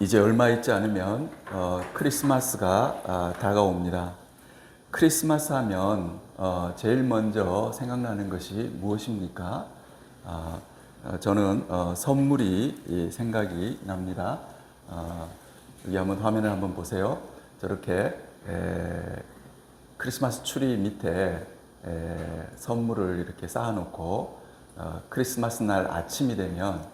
이제 얼마 있지 않으면 크리스마스가 다가옵니다. 크리스마스 하면 제일 먼저 생각나는 것이 무엇입니까? 저는 선물이 생각이 납니다. 여기 한번 화면을 한번 보세요. 저렇게 크리스마스 트리 밑에 선물을 이렇게 쌓아놓고 크리스마스 날 아침이 되면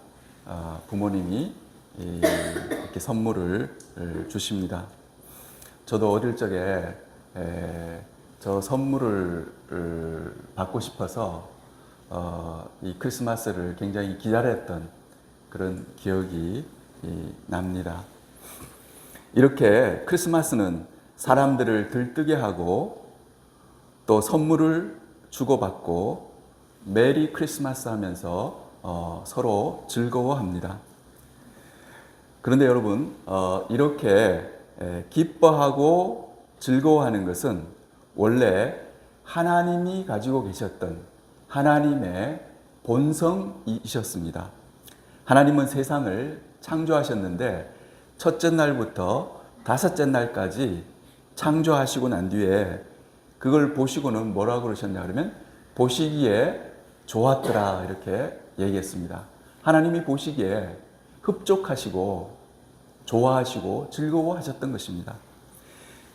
부모님이 이렇게 선물을 주십니다. 저도 어릴 적에 저 선물을 받고 싶어서 이 크리스마스를 굉장히 기다렸던 그런 기억이 납니다. 이렇게 크리스마스는 사람들을 들뜨게 하고 또 선물을 주고받고 메리 크리스마스 하면서 서로 즐거워합니다. 그런데 여러분, 이렇게 기뻐하고 즐거워하는 것은 원래 하나님이 가지고 계셨던 하나님의 본성이셨습니다. 하나님은 세상을 창조하셨는데 첫째 날부터 다섯째 날까지 창조하시고 난 뒤에 그걸 보시고는 뭐라고 그러셨냐 그러면 보시기에 좋았더라 이렇게 얘기했습니다. 하나님이 보시기에 흡족하시고 좋아하시고 즐거워하셨던 것입니다.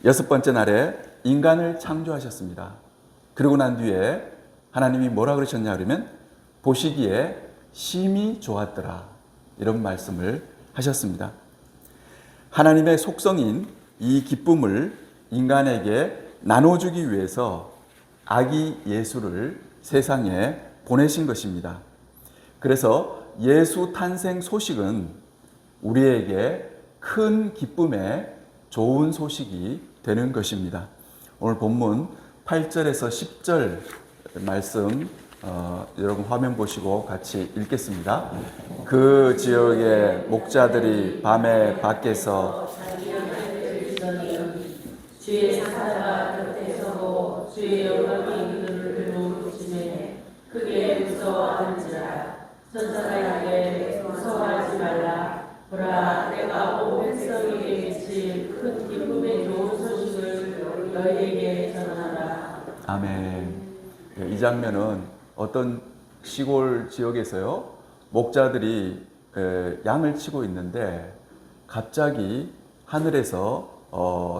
여섯 번째 날에 인간을 창조하셨습니다. 그러고 난 뒤에 하나님이 뭐라 그러셨냐 그러면 보시기에 심히 좋았더라 이런 말씀을 하셨습니다. 하나님의 속성인 이 기쁨을 인간에게 나눠주기 위해서 아기 예수를 세상에 보내신 것입니다. 그래서 예수 탄생 소식은 우리에게 큰 기쁨의 좋은 소식이 되는 것입니다. 오늘 본문 8절에서 10절 말씀 여러분 화면 보시고 같이 읽겠습니다. 그 지역의 목자들이 밤에 밖에서 주의 사자가 곁에 서고 주의 영광이 그들을 도우시매 크게 무서워하는지라. 천사가 이르되 무서워하지 말라. 보라, 내가 온 백성에게 미칠 큰 기쁨의 좋은 소식을 너희에게 전하라. 아멘. 이 장면은 어떤 시골 지역에서요 목자들이 양을 치고 있는데 갑자기 하늘에서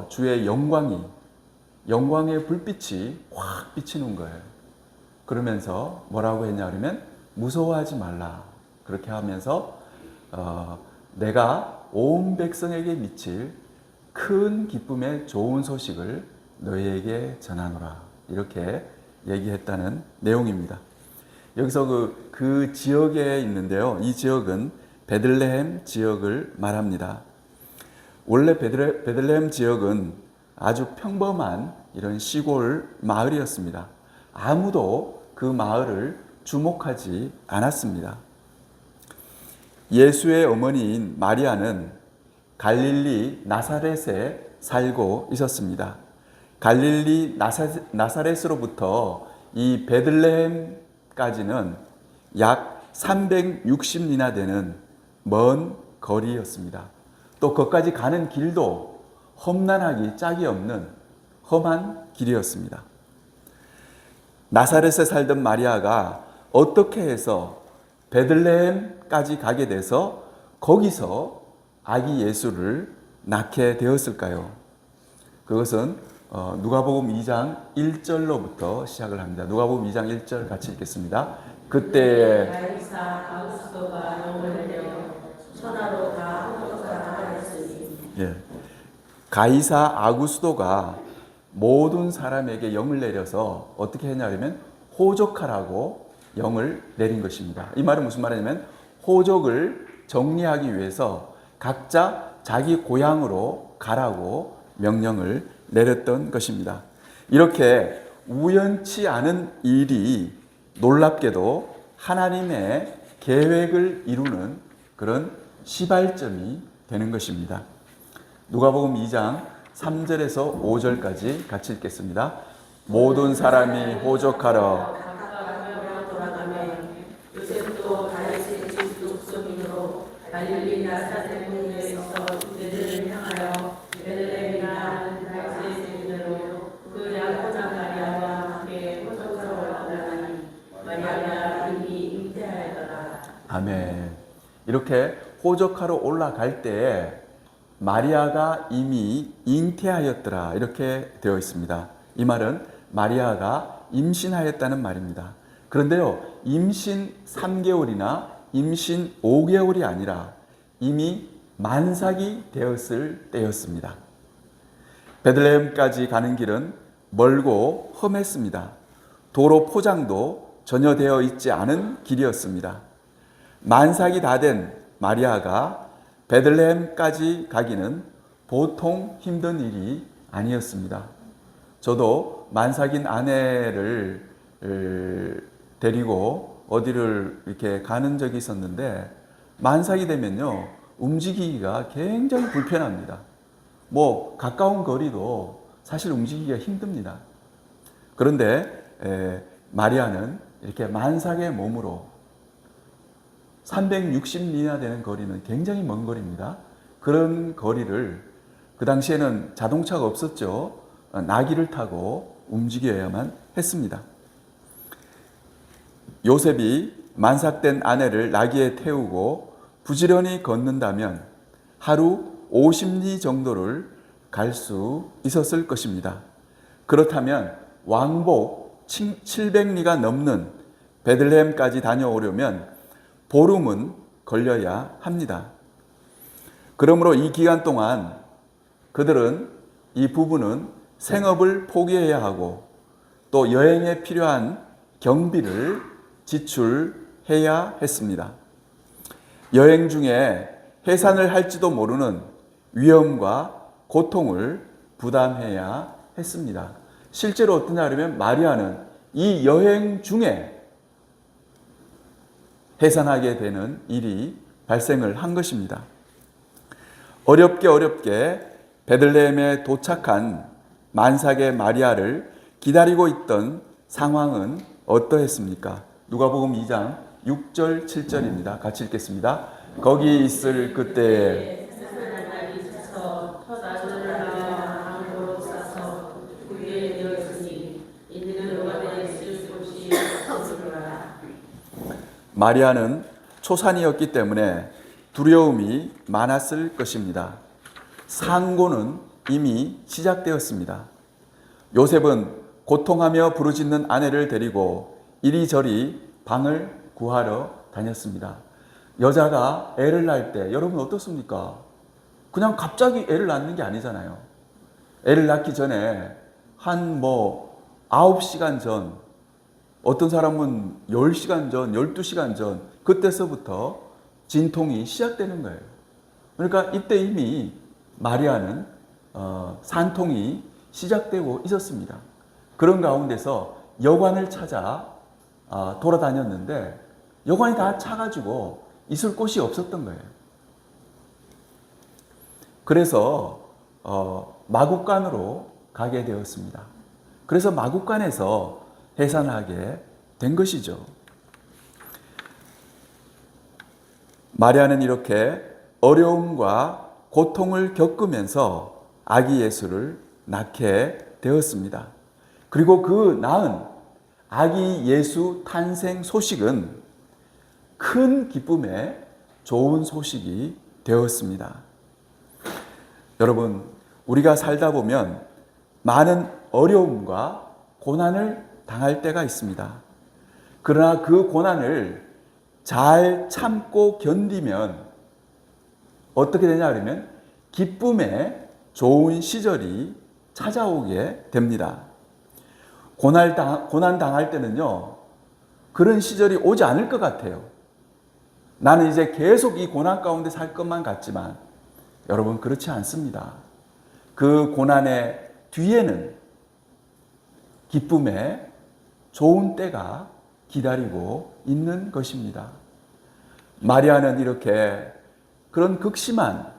주의 영광의 불빛이 확 비치는 거예요. 그러면서 뭐라고 했냐 그러면 무서워하지 말라. 그렇게 하면서 내가 온 백성에게 미칠 큰 기쁨의 좋은 소식을 너희에게 전하노라. 이렇게 얘기했다는 내용입니다. 여기서 그 지역에 있는데요. 이 지역은 베들레헴 지역을 말합니다. 원래 베들레헴 지역은 아주 평범한 이런 시골 마을이었습니다. 아무도 그 마을을 주목하지 않았습니다. 예수의 어머니인 마리아는 갈릴리 나사렛에 살고 있었습니다. 갈릴리 나사렛으로부터 이 베들레헴까지는 약 360리나 되는 먼 거리였습니다. 또 거기까지 가는 길도 험난하기 짝이 없는 험한 길이었습니다. 나사렛에 살던 마리아가 어떻게 해서 베들레헴까지 가게 돼서 거기서 아기 예수를 낳게 되었을까요? 그것은 누가복음 2장 1절로부터 시작을 합니다. 누가복음 2장 1절 같이 읽겠습니다. 그때에 가이사 아구스토가 영을 내어 천하로 다 한국사라 하였으니. 가이사 아구스도가 모든 사람에게 영을 내려서 어떻게 했냐면 호족하라고 영을 내린 것입니다. 이 말은 무슨 말이냐면 호족을 정리하기 위해서 각자 자기 고향으로 가라고 명령을 내렸던 것입니다. 이렇게 우연치 않은 일이 놀랍게도 하나님의 계획을 이루는 그런 시발점이 되는 것입니다. 누가복음 2장 3절에서 5절까지 같이 읽겠습니다. 모든 사람이 호족하러 각각 돌아가며 요셉도 다윗의 집 독성인으로 갈릴리 나사렛에서 마리아가 이미 잉태하였더라. 아멘. 이렇게 호적하러 올라갈 때에 마리아가 이미 잉태하였더라 이렇게 되어 있습니다. 이 말은 마리아가 임신하였다는 말입니다. 그런데요, 임신 3개월이나 임신 5개월이 아니라 이미 만삭이 되었을 때였습니다. 베들레헴까지 가는 길은 멀고 험했습니다. 도로 포장도 전혀 되어 있지 않은 길이었습니다. 만삭이 다 된 마리아가 베들레헴까지 가기는 보통 힘든 일이 아니었습니다. 저도 만삭인 아내를 데리고 어디를 이렇게 가는 적이 있었는데, 만삭이 되면요, 움직이기가 굉장히 불편합니다. 뭐 가까운 거리도 사실 움직이기가 힘듭니다. 그런데 마리아는 이렇게 만삭의 몸으로 360리나 되는 거리는 굉장히 먼 거리입니다. 그런 거리를, 그 당시에는 자동차가 없었죠. 나귀를 타고 움직여야만 했습니다. 요셉이 만삭된 아내를 나귀에 태우고 부지런히 걷는다면 하루 50리 정도를 갈 수 있었을 것입니다. 그렇다면 왕복 700리가 넘는 베들레헴까지 다녀오려면 보름은 걸려야 합니다. 그러므로 이 기간 동안 그들은, 이 부부는 생업을 포기해야 하고 또 여행에 필요한 경비를 지출해야 했습니다. 여행 중에 해산을 할지도 모르는 위험과 고통을 부담해야 했습니다. 실제로 어떠냐 하면 마리아는 이 여행 중에 해산하게 되는 일이 발생을 한 것입니다. 어렵게 베들레헴에 도착한 만삭의 마리아를 기다리고 있던 상황은 어떠했습니까? 누가복음 2장 6절 7절입니다. 같이 읽겠습니다. 거기 있을 그때에 마리아는 초산이었기 때문에 두려움이 많았을 것입니다. 상고는 이미 시작되었습니다. 요셉은 고통하며 부르짖는 아내를 데리고 이리저리 방을 구하러 다녔습니다. 여자가 애를 낳을 때 여러분 어떻습니까? 그냥 갑자기 애를 낳는 게 아니잖아요. 애를 낳기 전에 한 9시간 전, 어떤 사람은 10시간 전, 12시간 전, 그때서부터 진통이 시작되는 거예요. 그러니까 이때 이미 마리아는 산통이 시작되고 있었습니다. 그런 가운데서 여관을 찾아 돌아다녔는데 여관이 다 차가지고 있을 곳이 없었던 거예요. 그래서 마국간으로 가게 되었습니다. 그래서 마국간에서 해산하게 된 것이죠. 마리아는 이렇게 어려움과 고통을 겪으면서 아기 예수를 낳게 되었습니다. 그리고 그 낳은 아기 예수 탄생 소식은 큰 기쁨의 좋은 소식이 되었습니다. 여러분, 우리가 살다 보면 많은 어려움과 고난을 당할 때가 있습니다. 그러나 그 고난을 잘 참고 견디면 어떻게 되냐 그러면 기쁨의 좋은 시절이 찾아오게 됩니다. 고난 당할 때는요, 그런 시절이 오지 않을 것 같아요. 나는 이제 계속 이 고난 가운데 살 것만 같지만 여러분, 그렇지 않습니다. 그 고난의 뒤에는 기쁨의 좋은 때가 기다리고 있는 것입니다. 마리아는 이렇게 그런 극심한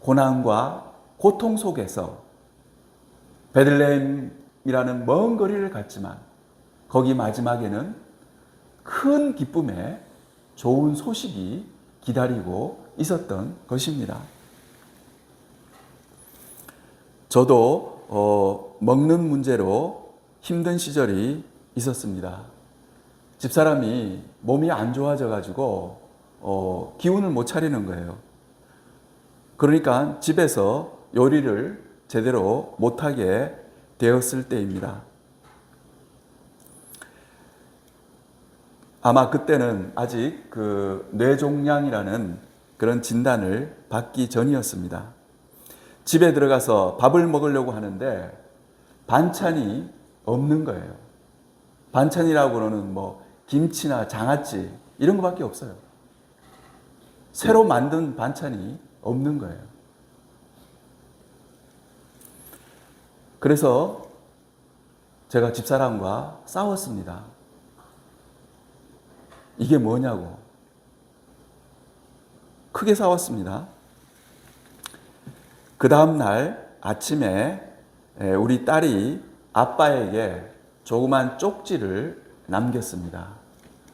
고난과 고통 속에서 베들레헴이라는 먼 거리를 갔지만 거기 마지막에는 큰 기쁨의 좋은 소식이 기다리고 있었던 것입니다. 저도 먹는 문제로 힘든 시절이 있었습니다. 집사람이 몸이 안 좋아져 가지고 기운을 못 차리는 거예요. 그러니까 집에서 요리를 제대로 못하게 되었을 때입니다. 아마 그때는 아직 그 뇌종양이라는 그런 진단을 받기 전이었습니다. 집에 들어가서 밥을 먹으려고 하는데 반찬이 없는 거예요. 반찬이라고는 뭐 김치나 장아찌 이런 거밖에 없어요. 새로 만든 반찬이 없는 거예요. 그래서 제가 집사람과 싸웠습니다. 이게 뭐냐고. 크게 싸웠습니다. 그 다음 날 아침에 우리 딸이 아빠에게 조그만 쪽지를 남겼습니다.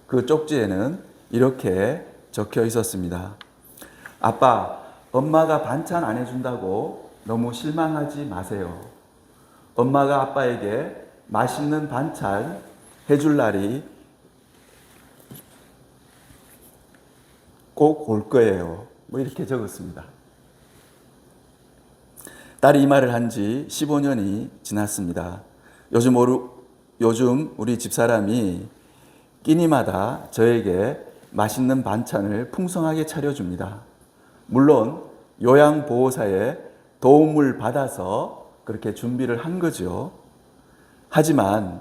그 쪽지에는 이렇게 적혀 있었습니다. 아빠, 엄마가 반찬 안 해준다고 너무 실망하지 마세요. 엄마가 아빠에게 맛있는 반찬 해줄 날이 꼭 올 거예요. 뭐 이렇게 적었습니다. 딸이 이 말을 한 지 15년이 지났습니다. 요즘 우리 집사람이 끼니마다 저에게 맛있는 반찬을 풍성하게 차려줍니다. 물론 요양보호사의 도움을 받아서 그렇게 준비를 한 거죠. 하지만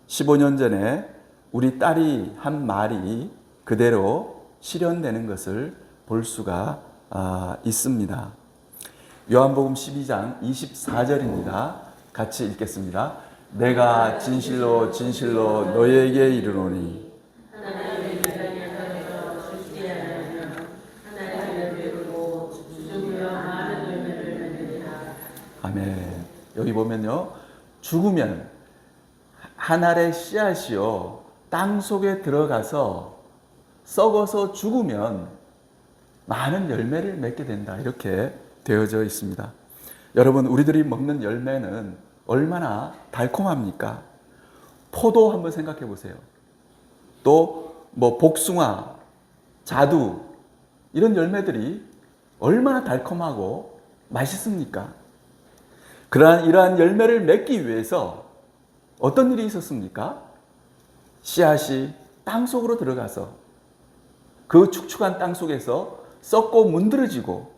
15년 전에 우리 딸이 한 말이 그대로 실현되는 것을 볼 수가 있습니다. 요한복음 12장 24절입니다. 같이 읽겠습니다. 내가 진실로 진실로 너희에게 이르노니 아멘. 여기 보면요. 죽으면 한 알의 씨앗이요. 땅 속에 들어가서 썩어서 죽으면 많은 열매를 맺게 된다. 이렇게 되어져 있습니다. 여러분, 우리들이 먹는 열매는 얼마나 달콤합니까? 포도 한번 생각해 보세요. 또 뭐 복숭아, 자두 이런 열매들이 얼마나 달콤하고 맛있습니까? 이러한 열매를 맺기 위해서 어떤 일이 있었습니까? 씨앗이 땅 속으로 들어가서 그 축축한 땅 속에서 썩고 문드러지고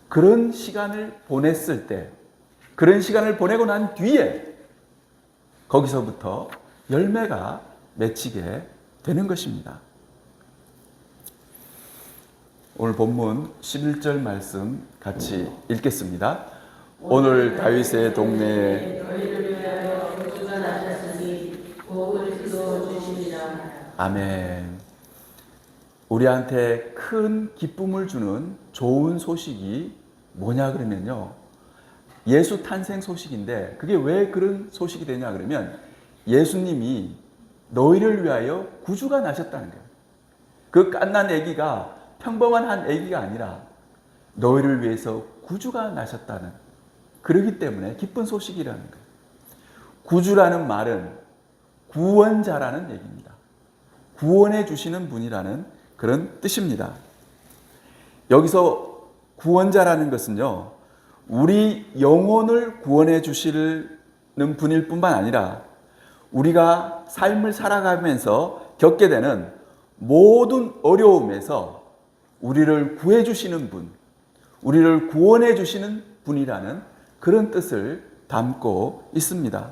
그런 시간을 보냈을 때, 그런 시간을 보내고 난 뒤에 거기서부터 열매가 맺히게 되는 것입니다. 오늘 본문 11절 말씀 같이 읽겠습니다. 오늘 다윗의 동네에 아멘. 우리한테 큰 기쁨을 주는 좋은 소식이 뭐냐 그러면요. 예수 탄생 소식인데 그게 왜 그런 소식이 되냐 그러면 예수님이 너희를 위하여 구주가 나셨다는 거예요. 그 갓난 아기가 평범한 한 아기가 아니라 너희를 위해서 구주가 나셨다는, 그러기 때문에 기쁜 소식이라는 거예요. 구주라는 말은 구원자라는 얘기입니다. 구원해 주시는 분이라는 그런 뜻입니다. 여기서 구원자라는 것은요, 우리 영혼을 구원해 주시는 분일 뿐만 아니라 우리가 삶을 살아가면서 겪게 되는 모든 어려움에서 우리를 구해 주시는 분, 우리를 구원해 주시는 분이라는 그런 뜻을 담고 있습니다.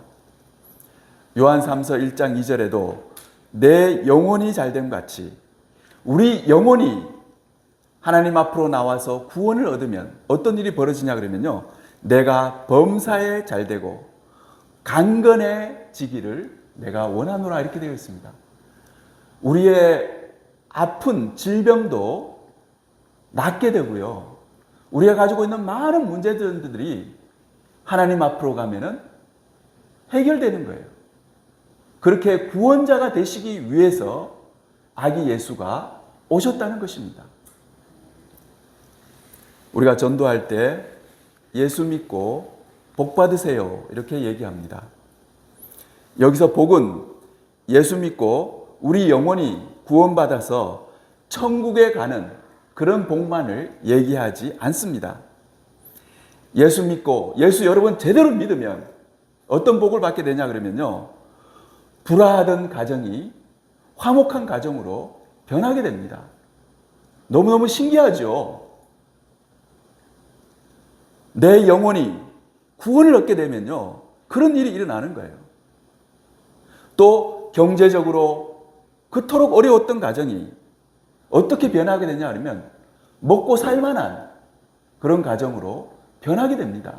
요한 3서 1장 2절에도 내 영혼이 잘됨 같이 우리 영혼이 하나님 앞으로 나와서 구원을 얻으면 어떤 일이 벌어지냐 그러면요, 내가 범사에 잘되고 강건해지기를 내가 원하노라 이렇게 되어 있습니다. 우리의 아픈 질병도 낫게 되고요, 우리가 가지고 있는 많은 문제들이 하나님 앞으로 가면은 해결되는 거예요. 그렇게 구원자가 되시기 위해서 아기 예수가 오셨다는 것입니다. 우리가 전도할 때 예수 믿고 복 받으세요 이렇게 얘기합니다. 여기서 복은 예수 믿고 우리 영혼이 구원받아서 천국에 가는 그런 복만을 얘기하지 않습니다. 예수 믿고 예수 여러분 제대로 믿으면 어떤 복을 받게 되냐 그러면요, 불화하던 가정이 화목한 가정으로 변하게 됩니다. 너무너무 신기하죠. 내 영혼이 구원을 얻게 되면요, 그런 일이 일어나는 거예요. 또 경제적으로 그토록 어려웠던 가정이 어떻게 변하게 되냐 하면 먹고 살 만한 그런 가정으로 변하게 됩니다.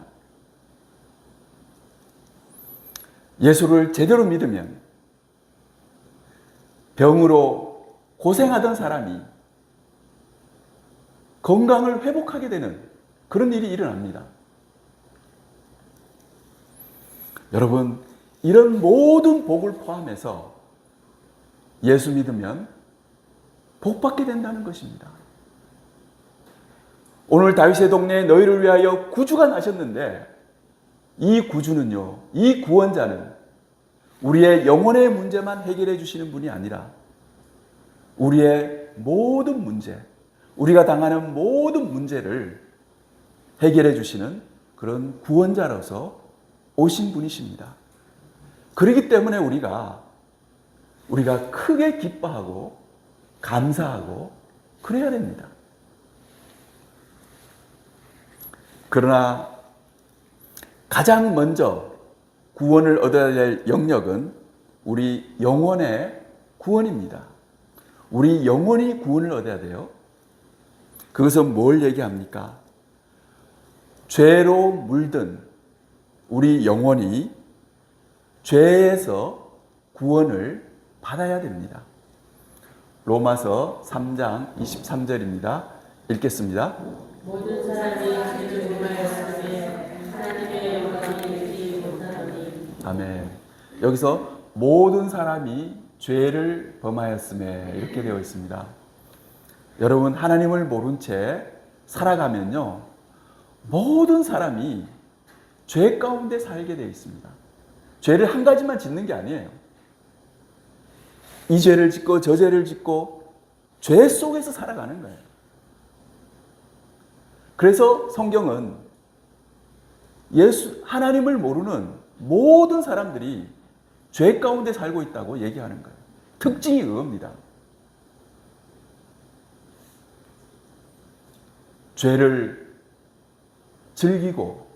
예수를 제대로 믿으면 병으로 고생하던 사람이 건강을 회복하게 되는 그런 일이 일어납니다. 여러분, 이런 모든 복을 포함해서 예수 믿으면 복 받게 된다는 것입니다. 오늘 다윗의 동네에 너희를 위하여 구주가 나셨는데, 이 구주는요, 이 구원자는 우리의 영혼의 문제만 해결해 주시는 분이 아니라 우리의 모든 문제, 우리가 당하는 모든 문제를 해결해 주시는 그런 구원자로서 오신 분이십니다. 그렇기 때문에 우리가 크게 기뻐하고 감사하고 그래야 됩니다. 그러나 가장 먼저 구원을 얻어야 될 영역은 우리 영혼의 구원입니다. 우리 영혼이 구원을 얻어야 돼요. 그것은 뭘 얘기합니까? 죄로 물든 우리 영혼이 죄에서 구원을 받아야 됩니다. 로마서 3장 23절입니다. 읽겠습니다. 모든 사람이 죄를 범하였으며 하나님의 영광을 이루지 못하노니. 아멘. 여기서 모든 사람이 죄를 범하였음에 이렇게 되어 있습니다. 여러분, 하나님을 모른 채 살아가면요, 모든 사람이 죄 가운데 살게 되어 있습니다. 죄를 한 가지만 짓는 게 아니에요. 이 죄를 짓고 저 죄를 짓고 죄 속에서 살아가는 거예요. 그래서 성경은 하나님을 모르는 모든 사람들이 죄 가운데 살고 있다고 얘기하는 거예요. 특징이 그겁니다. 죄를 즐기고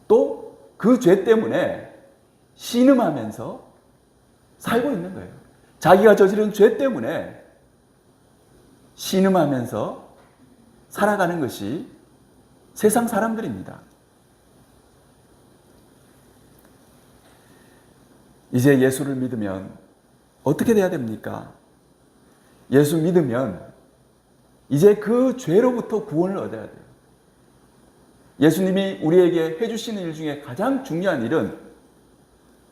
또 그 죄 때문에 신음하면서 살고 있는 거예요. 자기가 저지른 죄 때문에 신음하면서 살아가는 것이 세상 사람들입니다. 이제 예수를 믿으면 어떻게 돼야 됩니까? 예수 믿으면 이제 그 죄로부터 구원을 얻어야 돼요. 예수님이 우리에게 해주시는 일 중에 가장 중요한 일은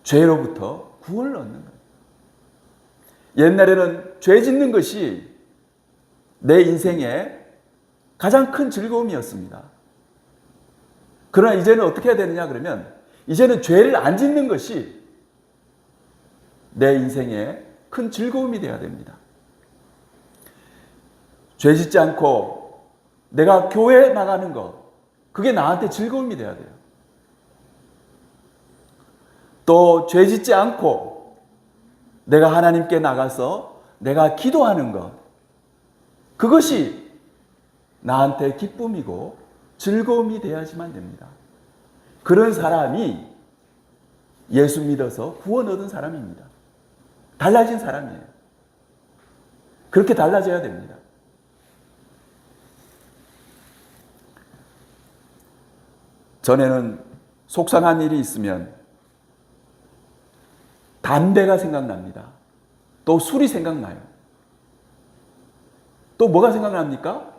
죄로부터 구원을 얻는 거예요. 옛날에는 죄 짓는 것이 내 인생의 가장 큰 즐거움이었습니다. 그러나 이제는 어떻게 해야 되느냐 그러면 이제는 죄를 안 짓는 것이 내 인생의 큰 즐거움이 되어야 됩니다. 죄 짓지 않고 내가 교회에 나가는 것, 그게 나한테 즐거움이 되어야 돼요. 또 죄 짓지 않고 내가 하나님께 나가서 내가 기도하는 것, 그것이 나한테 기쁨이고 즐거움이 되어야지만 됩니다. 그런 사람이 예수 믿어서 구원 얻은 사람입니다. 달라진 사람이에요. 그렇게 달라져야 됩니다. 전에는 속상한 일이 있으면 담배가 생각납니다. 또 술이 생각나요. 또 뭐가 생각납니까?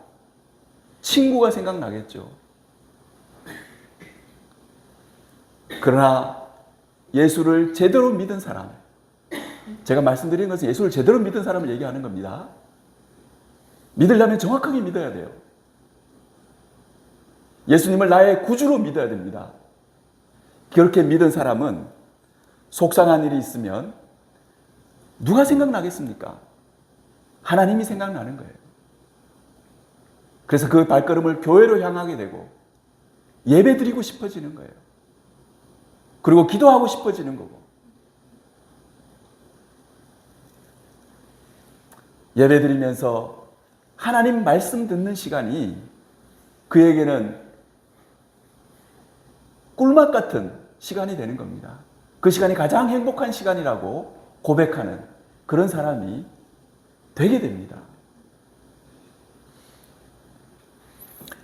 친구가 생각나겠죠. 그러나 예수를 제대로 믿은 사람, 제가 말씀드리는 것은 예수를 제대로 믿은 사람을 얘기하는 겁니다. 믿으려면 정확하게 믿어야 돼요. 예수님을 나의 구주로 믿어야 됩니다. 그렇게 믿은 사람은 속상한 일이 있으면 누가 생각나겠습니까? 하나님이 생각나는 거예요. 그래서 그 발걸음을 교회로 향하게 되고 예배 드리고 싶어지는 거예요. 그리고 기도하고 싶어지는 거고. 예배 드리면서 하나님 말씀 듣는 시간이 그에게는 꿀맛 같은 시간이 되는 겁니다. 그 시간이 가장 행복한 시간이라고 고백하는 그런 사람이 되게 됩니다.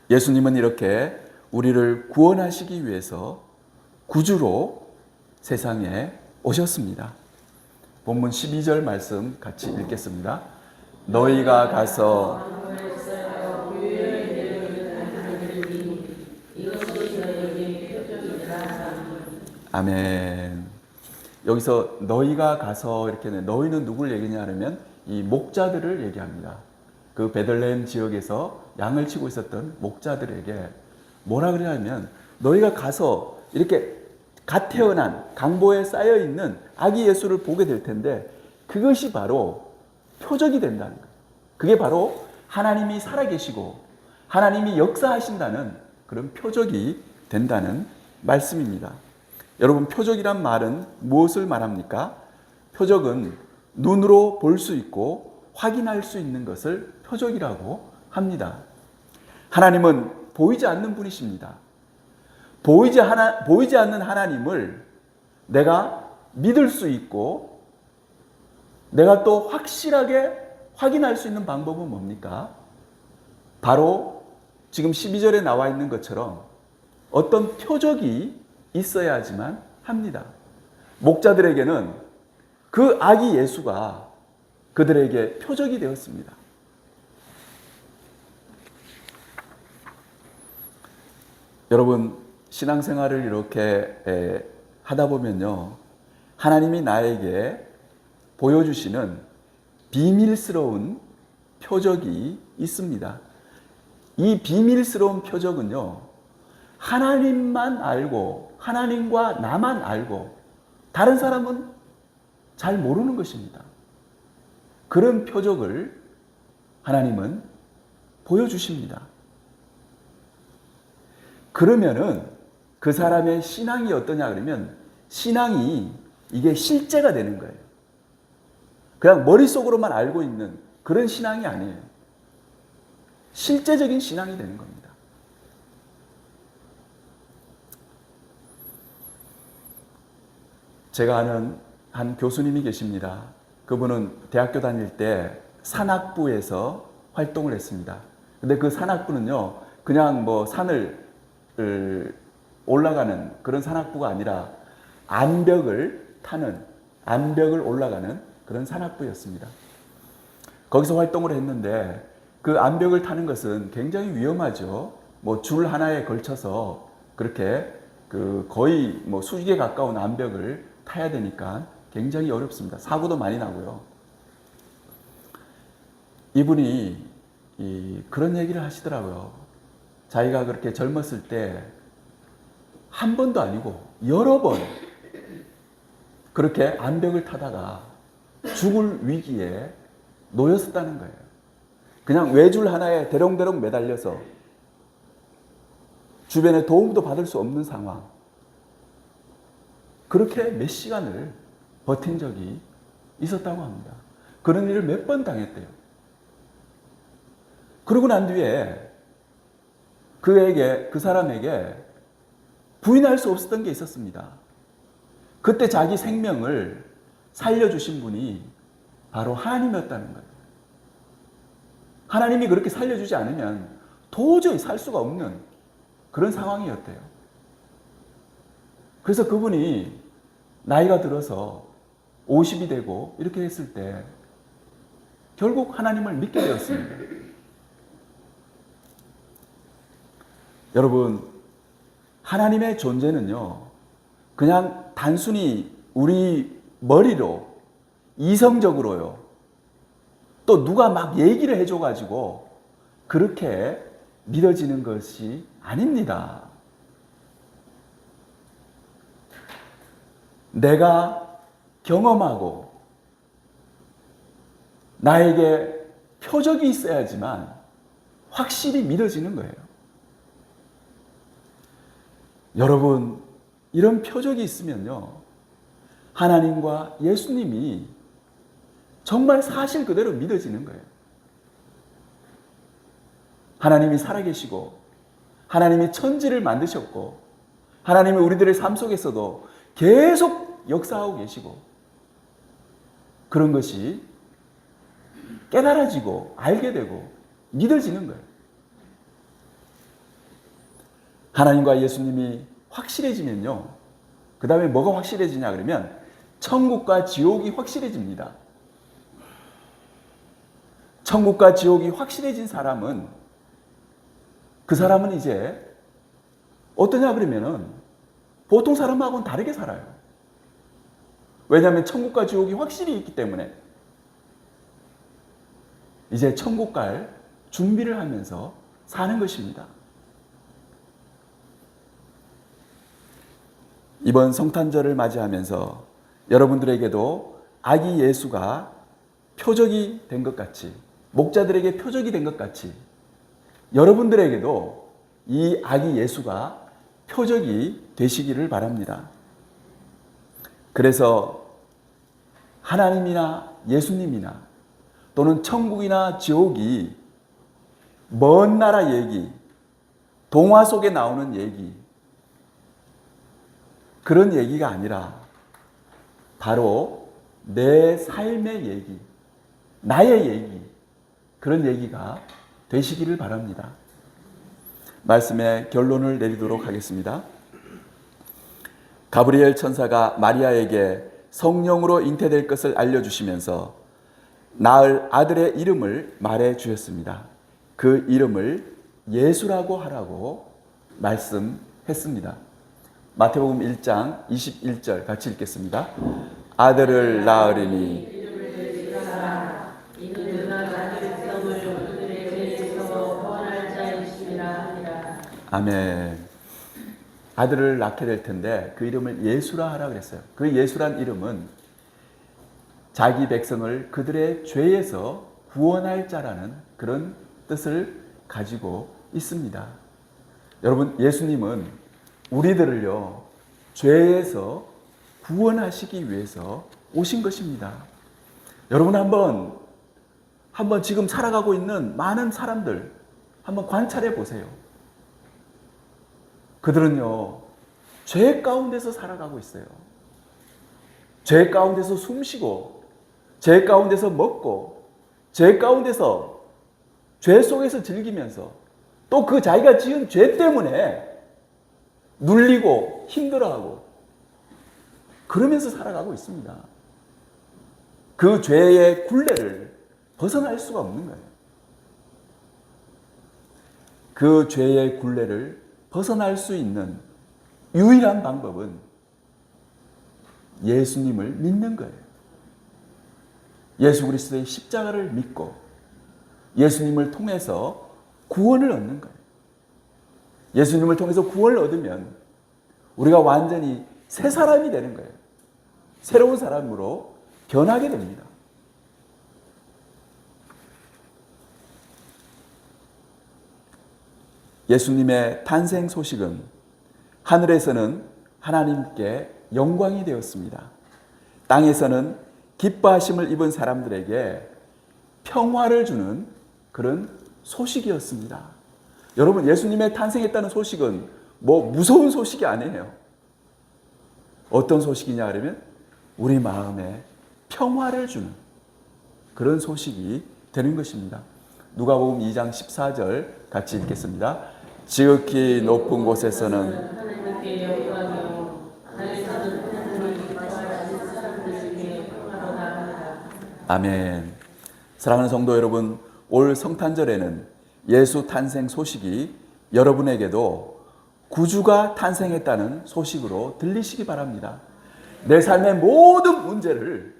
예수님은 이렇게 우리를 구원하시기 위해서 구주로 세상에 오셨습니다. 본문 12절 말씀 같이 읽겠습니다. 너희가 가서 아멘. 여기서 너희가 가서 이렇게 너희는 누굴 얘기냐면 이 목자들을 얘기합니다. 그 베들레헴 지역에서 양을 치고 있었던 목자들에게 뭐라 그러냐면 너희가 가서 이렇게 갓 태어난 강보에 쌓여 있는 아기 예수를 보게 될 텐데 그것이 바로 표적이 된다는 거예요. 그게 바로 하나님이 살아계시고 하나님이 역사하신다는 그런 표적이 된다는 말씀입니다. 여러분, 표적이란 말은 무엇을 말합니까? 표적은 눈으로 볼 수 있고 확인할 수 있는 것을 표적이라고 합니다. 하나님은 보이지 않는 분이십니다. 보이지 않는 하나님을 내가 믿을 수 있고 내가 또 확실하게 확인할 수 있는 방법은 뭡니까? 바로 지금 12절에 나와 있는 것처럼 어떤 표적이 있어야지만 합니다. 목자들에게는 그 아기 예수가 그들에게 표적이 되었습니다. 여러분, 신앙생활을 이렇게 하다 보면요, 하나님이 나에게 보여주시는 비밀스러운 표적이 있습니다. 이 비밀스러운 표적은요, 하나님만 알고 하나님과 나만 알고 다른 사람은 잘 모르는 것입니다. 그런 표적을 하나님은 보여주십니다. 그러면은 그 사람의 신앙이 어떠냐 그러면 신앙이 이게 실제가 되는 거예요. 그냥 머릿속으로만 알고 있는 그런 신앙이 아니에요. 실제적인 신앙이 되는 겁니다. 제가 아는 한 교수님이 계십니다. 그분은 대학교 다닐 때 산악부에서 활동을 했습니다. 근데 그 산악부는요, 그냥 뭐 산을 올라가는 그런 산악부가 아니라 암벽을 올라가는 그런 산악부였습니다. 거기서 활동을 했는데 그 암벽을 타는 것은 굉장히 위험하죠. 뭐 줄 하나에 걸쳐서 그렇게 거의 뭐 수직에 가까운 암벽을 타야 되니까 굉장히 어렵습니다. 사고도 많이 나고요. 이분이 그런 얘기를 하시더라고요. 자기가 그렇게 젊었을 때 한 번도 아니고 여러 번 그렇게 암벽을 타다가 죽을 위기에 놓였었다는 거예요. 그냥 외줄 하나에 대롱대롱 매달려서 주변에 도움도 받을 수 없는 상황. 그렇게 몇 시간을 버틴 적이 있었다고 합니다. 그런 일을 몇 번 당했대요. 그러고 난 뒤에 그 사람에게 부인할 수 없었던 게 있었습니다. 그때 자기 생명을 살려주신 분이 바로 하나님이었다는 거예요. 하나님이 그렇게 살려주지 않으면 도저히 살 수가 없는 그런 상황이었대요. 그래서 그분이 나이가 들어서 50이 되고 이렇게 했을 때 결국 하나님을 믿게 되었습니다. 여러분, 하나님의 존재는요, 그냥 단순히 우리 머리로 이성적으로요, 또 누가 막 얘기를 해줘가지고 그렇게 믿어지는 것이 아닙니다. 내가 경험하고 나에게 표적이 있어야지만 확실히 믿어지는 거예요. 여러분, 이런 표적이 있으면요, 하나님과 예수님이 정말 사실 그대로 믿어지는 거예요. 하나님이 살아계시고, 하나님이 천지를 만드셨고, 하나님이 우리들의 삶 속에서도 계속 역사하고 계시고, 그런 것이 깨달아지고 알게 되고 믿어지는 거예요. 하나님과 예수님이 확실해지면요, 그 다음에 뭐가 확실해지냐 그러면 천국과 지옥이 확실해집니다. 천국과 지옥이 확실해진 사람은, 그 사람은 이제 어떠냐 그러면은 보통 사람하고는 다르게 살아요. 왜냐하면 천국과 지옥이 확실히 있기 때문에 이제 천국 갈 준비를 하면서 사는 것입니다. 이번 성탄절을 맞이하면서 여러분들에게도 아기 예수가 표적이 된 것 같이, 목자들에게 표적이 된 것 같이 여러분들에게도 이 아기 예수가 표적이 되시기를 바랍니다. 그래서 하나님이나 예수님이나 또는 천국이나 지옥이 먼 나라 얘기, 동화 속에 나오는 얘기, 그런 얘기가 아니라 바로 내 삶의 얘기, 나의 얘기, 그런 얘기가 되시기를 바랍니다. 말씀의 결론을 내리도록 하겠습니다. 가브리엘 천사가 마리아에게 성령으로 잉태될 것을 알려주시면서 낳을 아들의 이름을 말해 주셨습니다. 그 이름을 예수라고 하라고 말씀했습니다. 마태복음 1장 21절 같이 읽겠습니다. 아들을 낳으리니 아멘. 아들을 낳게 될 텐데 그 이름을 예수라 하라 그랬어요. 그 예수란 이름은 자기 백성을 그들의 죄에서 구원할 자라는 그런 뜻을 가지고 있습니다. 여러분, 예수님은 우리들을요, 죄에서 구원하시기 위해서 오신 것입니다. 여러분, 한번 지금 살아가고 있는 많은 사람들 한번 관찰해 보세요. 그들은요, 죄 가운데서 살아가고 있어요. 죄 가운데서 숨쉬고, 죄 가운데서 먹고, 죄 가운데서, 죄 속에서 즐기면서, 또 그 자기가 지은 죄 때문에 눌리고 힘들어하고, 그러면서 살아가고 있습니다. 그 죄의 굴레를 벗어날 수가 없는 거예요. 그 죄의 굴레를 벗어날 수 있는 유일한 방법은 예수님을 믿는 거예요. 예수 그리스도의 십자가를 믿고 예수님을 통해서 구원을 얻는 거예요. 예수님을 통해서 구원을 얻으면 우리가 완전히 새 사람이 되는 거예요. 새로운 사람으로 변하게 됩니다. 예수님의 탄생 소식은 하늘에서는 하나님께 영광이 되었습니다. 땅에서는 기뻐하심을 입은 사람들에게 평화를 주는 그런 소식이었습니다. 여러분, 예수님의 탄생했다는 소식은 무서운 소식이 아니에요. 어떤 소식이냐 그러면 우리 마음에 평화를 주는 그런 소식이 되는 것입니다. 누가복음 2장 14절 같이 읽겠습니다. 지극히 높은 곳에서는 하나님께 영광이요 하늘에서는 하나님이 기뻐하시는 사람들에게 평화로 나아가라. 아멘. 사랑하는 성도 여러분, 올 성탄절에는 예수 탄생 소식이 여러분에게도 구주가 탄생했다는 소식으로 들리시기 바랍니다. 내 삶의 모든 문제를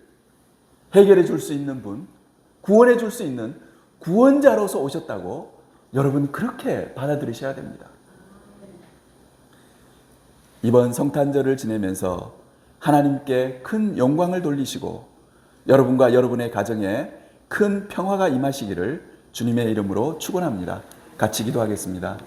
해결해 줄 수 있는 분, 구원해 줄 수 있는 구원자로서 오셨다고 여러분 그렇게 받아들이셔야 됩니다. 이번 성탄절을 지내면서 하나님께 큰 영광을 돌리시고 여러분과 여러분의 가정에 큰 평화가 임하시기를 주님의 이름으로 축원합니다. 같이 기도하겠습니다.